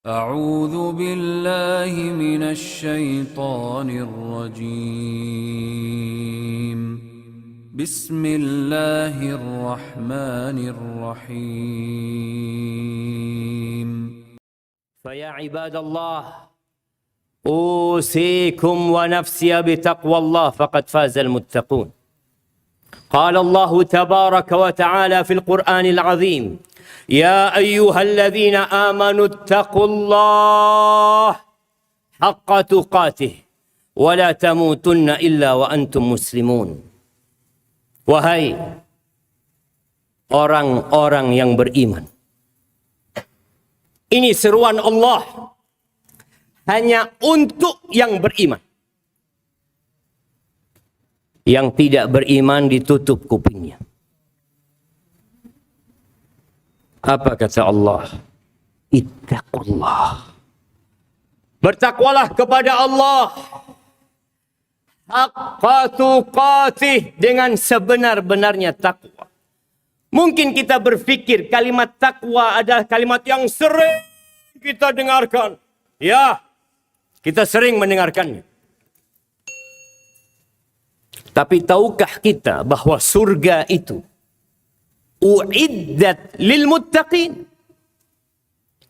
أعوذ بالله من الشيطان الرجيم بسم الله الرحمن الرحيم فيا عباد الله أوصيكم ونفسي بتقوى الله فقد فاز المتقون. قال الله تبارك وتعالى في القرآن العظيم: يا أيها الذين آمنوا اتقوا الله حق تقاته ولا تموتن إلا وأنتم مسلمون. Wahai orang-orang yang beriman, ini seruan Allah hanya untuk yang beriman. Yang tidak beriman ditutup kupingnya. Apa kata Allah? Ittaqullah. Bertakwalah kepada Allah haqqa tuqatih, dengan sebenar-benarnya takwa. Mungkin kita berpikir kalimat takwa adalah kalimat yang sering kita dengarkan. Ya, kita sering mendengarkannya. Tapi tahukah kita bahwa surga itu uiddat lil muttaqin?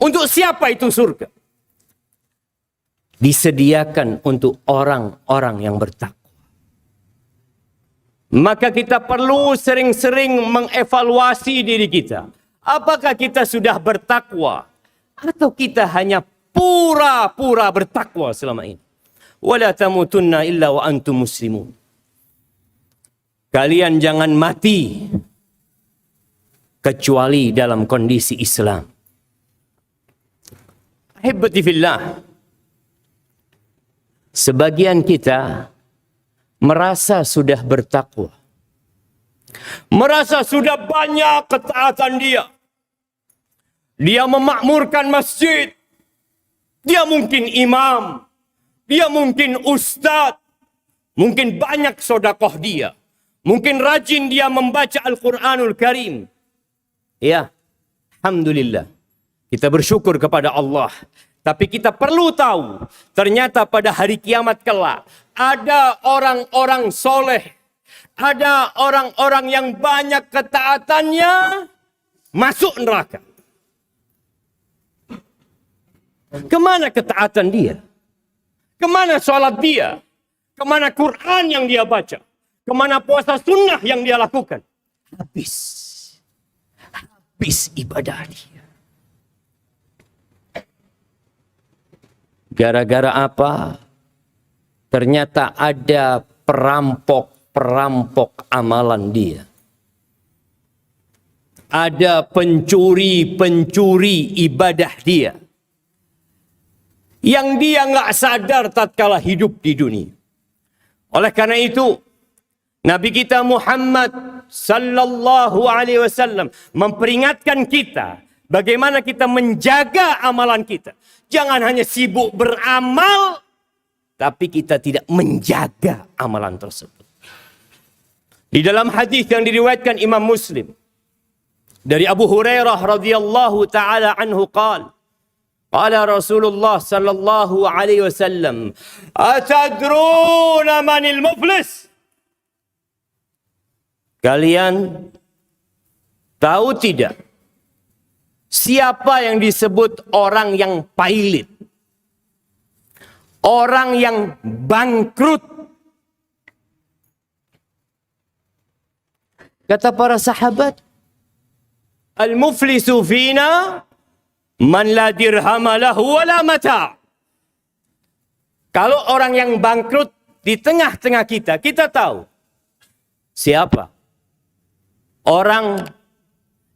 Untuk siapa itu surga? Disediakan untuk orang-orang yang bertakwa. Maka kita perlu sering-sering mengevaluasi diri kita. Apakah kita sudah bertakwa atau kita hanya pura-pura bertakwa selama ini? Wala tamutunna illa wa antum muslimun. Kalian jangan mati kecuali dalam kondisi Islam. Ahibati fillah, sebagian kita merasa sudah bertakwa, merasa sudah banyak ketaatan dia. Dia memakmurkan masjid, dia mungkin imam, dia mungkin ustadz, mungkin banyak sedekah dia, mungkin rajin dia membaca Al-Quranul Karim. Ya, alhamdulillah. Kita bersyukur kepada Allah. Tapi kita perlu tahu, ternyata pada hari kiamat kelak, ada orang-orang soleh, ada orang-orang yang banyak ketaatannya, masuk neraka. Kemana ketaatan dia? Kemana sholat dia? Kemana Quran yang dia baca? Kemana puasa sunnah yang dia lakukan? Habis ibadah dia. Gara-gara apa? Ternyata ada perampok amalan dia. Ada pencuri ibadah dia. Yang dia nggak sadar tatkala hidup di dunia. Oleh karena itu, Nabi kita Muhammad sallallahu alaihi wasallam memperingatkan kita bagaimana kita menjaga amalan kita. Jangan hanya sibuk beramal, tapi kita tidak menjaga amalan tersebut. Di dalam hadis yang diriwayatkan Imam Muslim dari Abu Hurairah radhiyallahu taala anhu qala Rasulullah sallallahu alaihi wasallam, "Atadruna manil muflis?" Kalian tahu tidak siapa yang disebut orang yang pailit? Orang yang bangkrut. Kata para sahabat, "Al-muflisu fina man la dirhama lahu wa la mata'." Kalau orang yang bangkrut di tengah-tengah kita, kita tahu siapa? Orang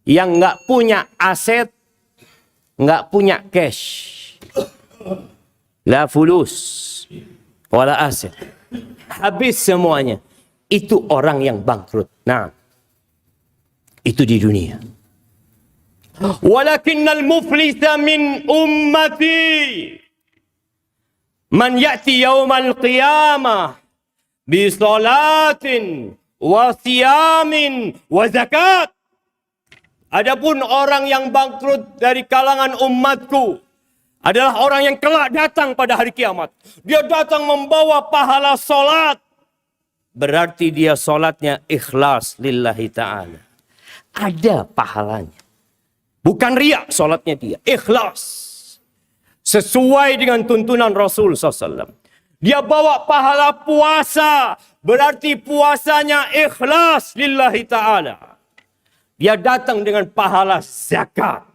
yang nggak punya aset, nggak punya cash, la fulus, wala aset, habis semuanya. Itu orang yang bangkrut. Nah, itu di dunia. Walakinnal muflisa min ummati man ya'ti yawmal qiyamah bi salatin wa siyamin wa zakat. Adapun orang yang bangkrut dari kalangan umatku adalah orang yang kelak datang pada hari kiamat. Dia datang membawa pahala solat. Berarti dia solatnya ikhlas lillahi ta'ala. Ada pahalanya. Bukan riak solatnya dia. Ikhlas. Sesuai dengan tuntunan Rasul SAW. Dia bawa pahala puasa. Berarti puasanya ikhlas lillahi ta'ala. Dia datang dengan pahala zakat.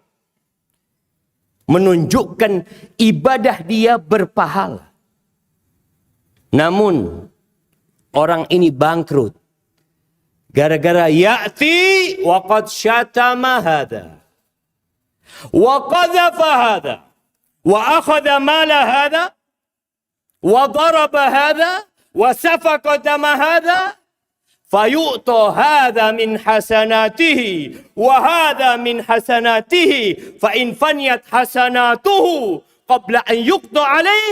Menunjukkan ibadah dia berpahala. Namun, orang ini bangkrut. Gara-gara ya'ti wa qad syatama hadha. Wa qadhafa hadha. Wa akhadha mala hadha. Wa daraba hadha. Wa safaqa dama hadha. فَيُؤْتَى هَذَا مِنْ حَسَنَاتِهِ وَهَذَا مِنْ حَسَنَاتِهِ فَإِنْ فَنِيَتْ حَسَنَاتُهُ قَبْلَ أَنْ يُقْضَى عَلَيْهِ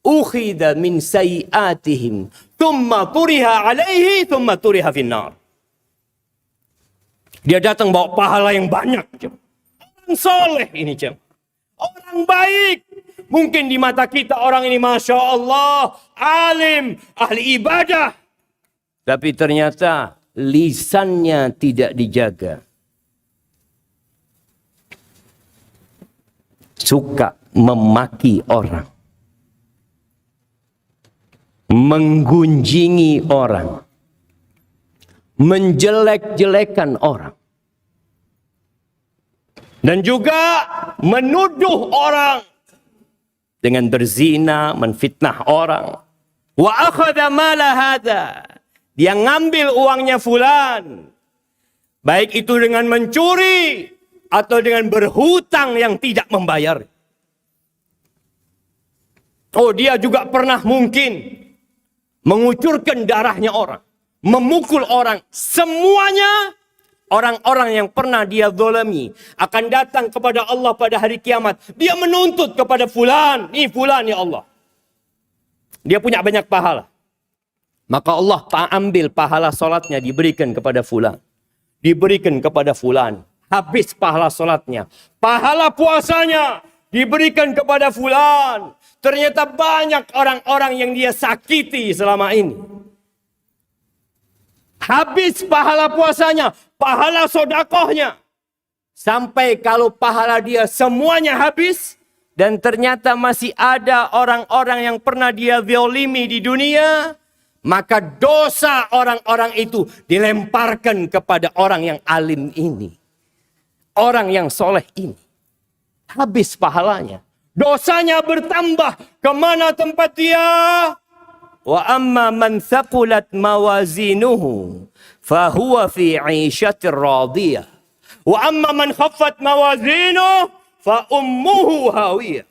أُخِذَ مِنْ سَيِّئَاتِهِمْ ثُمَّ طُرِحَ عَلَيْهِ ثُمَّ طُرِحَ فِي النَّارِ. Dia datang bawa pahala yang banyak. Orang soleh ini, orang baik. Mungkin di mata kita orang ini Masya Allah, alim, ahli ibadah. Tapi ternyata lisannya tidak dijaga. Suka memaki orang. Menggunjingi orang. Menjelek-jelekan orang. Dan juga menuduh orang. Dengan berzina, menfitnah orang. Wa akhadha mala hadha. Dia ngambil uangnya fulan. Baik itu dengan mencuri. Atau dengan berhutang yang tidak membayar. Oh, dia juga pernah mungkin mengucurkan darahnya orang. Memukul orang. Semuanya orang-orang yang pernah dia zalimi akan datang kepada Allah pada hari kiamat. Dia menuntut kepada fulan. Ini fulan ya Allah. Dia punya banyak pahala. Maka Allah ambil pahala solatnya diberikan kepada fulan. Diberikan kepada fulan. Habis pahala solatnya. Pahala puasanya diberikan kepada fulan. Ternyata banyak orang-orang yang dia sakiti selama ini. Habis pahala puasanya. Pahala sodakohnya. Sampai kalau pahala dia semuanya habis. Dan ternyata masih ada orang-orang yang pernah dia zalimi di dunia. Maka dosa orang-orang itu dilemparkan kepada orang yang alim ini. Orang yang soleh ini. Habis pahalanya. Dosanya bertambah. Kemana tempat dia? Wa amma man thaqulat mawazinuhu. Fahuwa fi 'ishatir radiyah. Wa amma man khaffat mawazinuhu. Fa ummuhu hawiyah.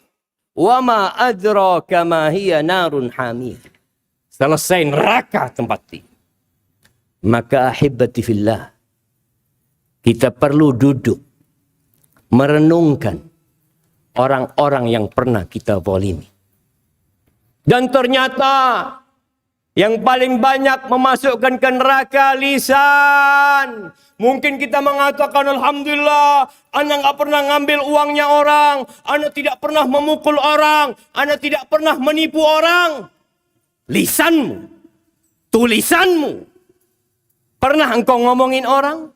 Wa ma adraka ma hiya narun hamiyah. Selesai neraka tempat ini. Maka ahibati fillah. Kita perlu duduk. Merenungkan. Orang-orang yang pernah kita zalimi. Dan ternyata. Yang paling banyak memasukkan ke neraka lisan. Mungkin kita mengatakan Alhamdulillah. Anda nggak pernah ngambil uangnya orang. Anda tidak pernah memukul orang. Anda tidak pernah menipu orang. Lisanmu, tulisanmu. Pernah engkau ngomongin orang?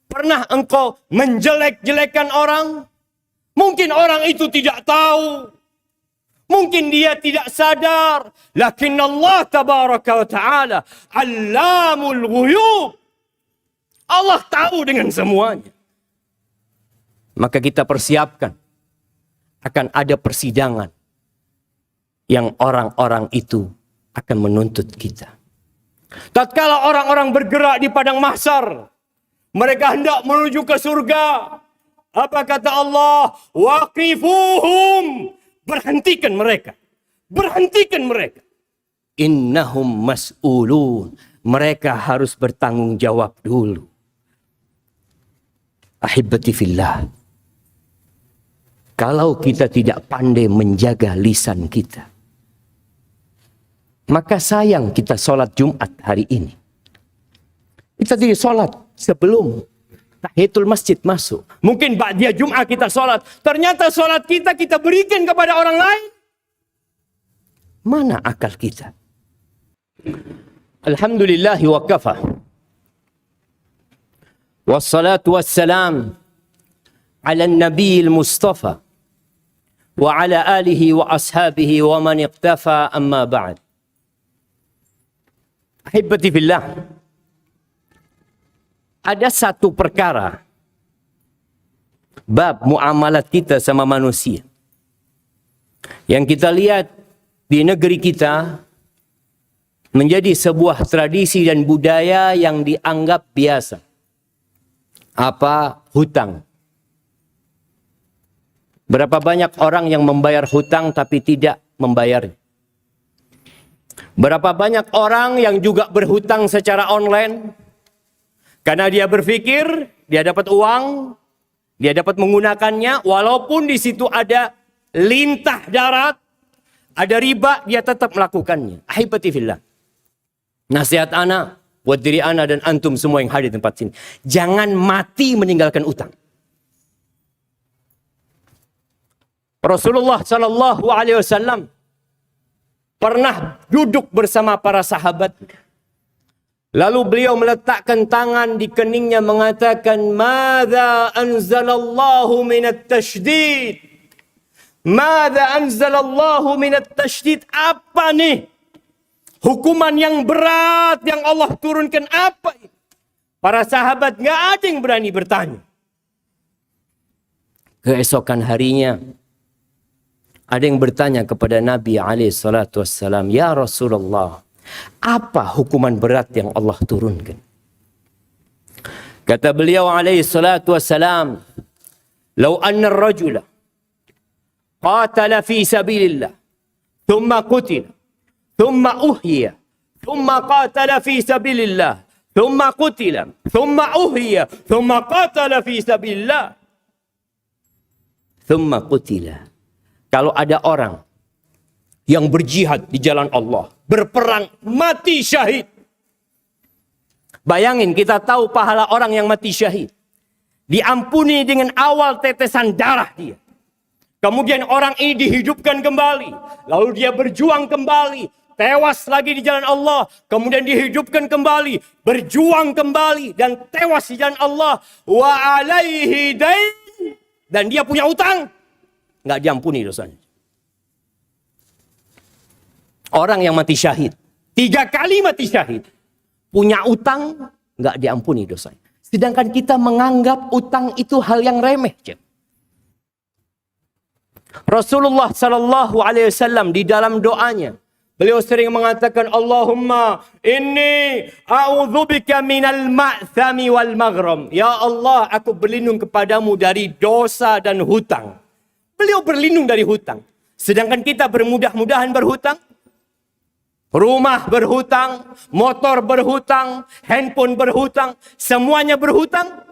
Pernah engkau menjelek-jelekan orang? Mungkin orang itu tidak tahu. Mungkin dia tidak sadar. Lakin Allah tabaraka wa ta'ala allamul ghuyub. Allah tahu dengan semuanya. Maka kita persiapkan. Akan ada persidangan. Yang orang-orang itu akan menuntut kita. Tatkala orang-orang bergerak di padang mahsyar, mereka hendak menuju ke surga. Apa kata Allah? Waqifuhum. Berhentikan mereka. Berhentikan mereka. Innahum mas'ulun. Mereka harus bertanggung jawab dulu. Ahibati fillah. Kalau kita tidak pandai menjaga lisan kita, maka sayang kita sholat Jumat hari ini. Kita tidak sholat sebelum tahiyatul masjid masuk. Mungkin ba'diyah Jum'ah kita sholat. Ternyata sholat kita berikan kepada orang lain. Mana akal kita? Alhamdulillahi wa kafa. Wassalatu wassalam ala nabiyil mustafa. Wa ala alihi wa ashabihi wa man iqtafa amma ba'd. Ahibati fillah. Ada satu perkara bab muamalat kita sama manusia yang kita lihat di negeri kita menjadi sebuah tradisi dan budaya yang dianggap biasa. Apa? Hutang. Berapa banyak orang yang membayar hutang tapi tidak membayarnya? Berapa banyak orang yang juga berhutang secara online? Karena dia berpikir, dia dapat uang, dia dapat menggunakannya, walaupun di situ ada lintah darat, ada riba, dia tetap melakukannya. Ahibati fillah. Nasihat ana, buat diri ana dan antum semua yang hadir di tempat sini. Jangan mati meninggalkan utang. Rasulullah Shallallahu Alaihi Wasallam pernah duduk bersama para sahabat. Lalu beliau meletakkan tangan di keningnya mengatakan, "Madza anzalallahu minat tasydid?" Madza anzalallahu minat tasydid? Apa nih hukuman yang berat yang Allah turunkan, apa? Para sahabat nggak ada yang berani bertanya. Keesokan harinya ada yang bertanya kepada Nabi SAW, "Ya Rasulullah, apa hukuman berat yang Allah turunkan?" Kata beliau SAW, "Lau anna ar-rajula qatala fi sabilillah, thumma qutila, thumma uhyiya, thumma qatala fi sabilillah, thumma qutila, thumma uhyiya, thumma qatala fi sabilillah, thumma qutila." Kalau ada orang yang berjihad di jalan Allah, berperang, mati syahid. Bayangin, kita tahu pahala orang yang mati syahid. Diampuni dengan awal tetesan darah dia. Kemudian orang ini dihidupkan kembali. Lalu dia berjuang kembali. Tewas lagi di jalan Allah. Kemudian dihidupkan kembali. Berjuang kembali. Dan tewas di jalan Allah. Wa alaihi dain. Dan dia punya utang. Nggak diampuni dosanya. Orang yang mati syahid, 3 kali mati syahid, punya utang, nggak diampuni dosanya. Sedangkan kita menganggap utang itu hal yang remeh. Rasulullah Sallallahu Alaihi Wasallam di dalam doanya, beliau sering mengatakan, "Allahumma inni a'udzubika minal ma'thami wal maghram." Ya Allah, aku berlindung kepadamu dari dosa dan hutang. Beliau berlindung dari hutang. Sedangkan kita bermudah-mudahan berhutang. Rumah berhutang, motor berhutang, handphone berhutang, semuanya berhutang.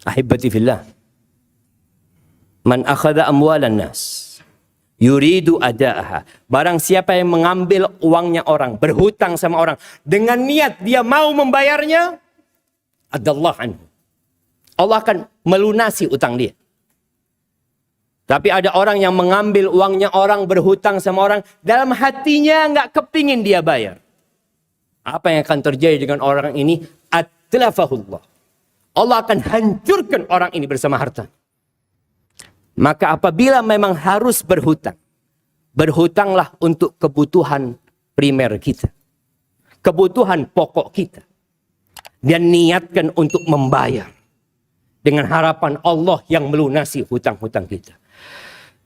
Ahibati fillah. Man akhadha amwalan nas yuridu ada'aha. Barang siapa yang mengambil uangnya orang, berhutang sama orang, dengan niat dia mau membayarnya, adallah anhu. Allah akan melunasi utang dia. Tapi ada orang yang mengambil uangnya orang, berhutang sama orang, dalam hatinya nggak kepingin dia bayar. Apa yang akan terjadi dengan orang ini? Atlafahullah. Allah akan hancurkan orang ini bersama harta. Maka apabila memang harus berhutang, berhutanglah untuk kebutuhan primer kita. Kebutuhan pokok kita. Dan niatkan untuk membayar. Dengan harapan Allah yang melunasi hutang-hutang kita.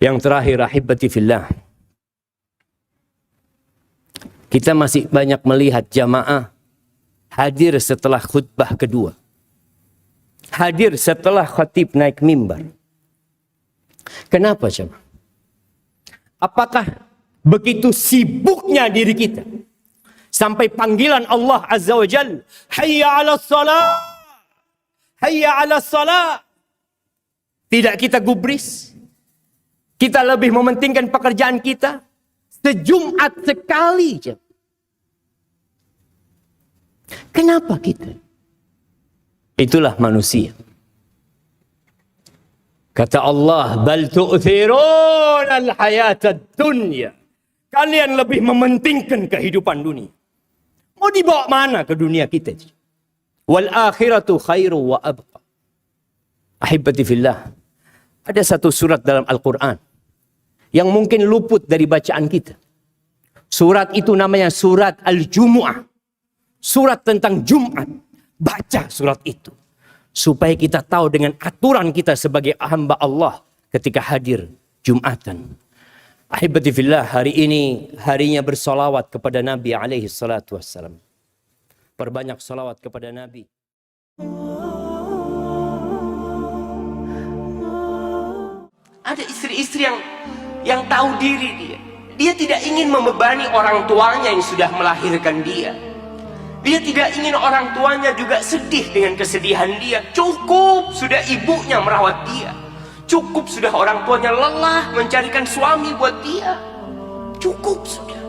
Yang terakhir, ahibati fillah. Kita masih banyak melihat jamaah hadir setelah khutbah kedua. Hadir setelah khatib naik mimbar. Kenapa jemaah? Apakah begitu sibuknya diri kita sampai panggilan Allah Azza wa Jalla, hayya 'alas salat, hayya 'alas salat, tidak kita gubris? Kita lebih mementingkan pekerjaan kita sejumat sekali aja. Kenapa kita? Itulah manusia. Kata Allah, bal tu'thirun al-hayatad dunya. Kalian lebih mementingkan kehidupan dunia. Mau dibawa mana ke dunia kita? Wal akhiratu khairu wa abqa. Ahibati fillah. Ada satu surat dalam Al-Quran yang mungkin luput dari bacaan kita. Surat itu namanya surat Al-Jumu'ah. Surat tentang Jumat. Baca surat itu. Supaya kita tahu dengan aturan kita sebagai hamba Allah ketika hadir Jumatan. Ahibati fillah, hari ini harinya bersolawat kepada Nabi alaihi salatu wassalam. Perbanyak solawat kepada Nabi. Ada istri-istri yang tahu diri dia. Dia tidak ingin membebani orang tuanya yang sudah melahirkan dia. Dia tidak ingin orang tuanya juga sedih dengan kesedihan dia. Cukup sudah ibunya merawat dia. Cukup sudah orang tuanya lelah mencarikan suami buat dia. Cukup sudah.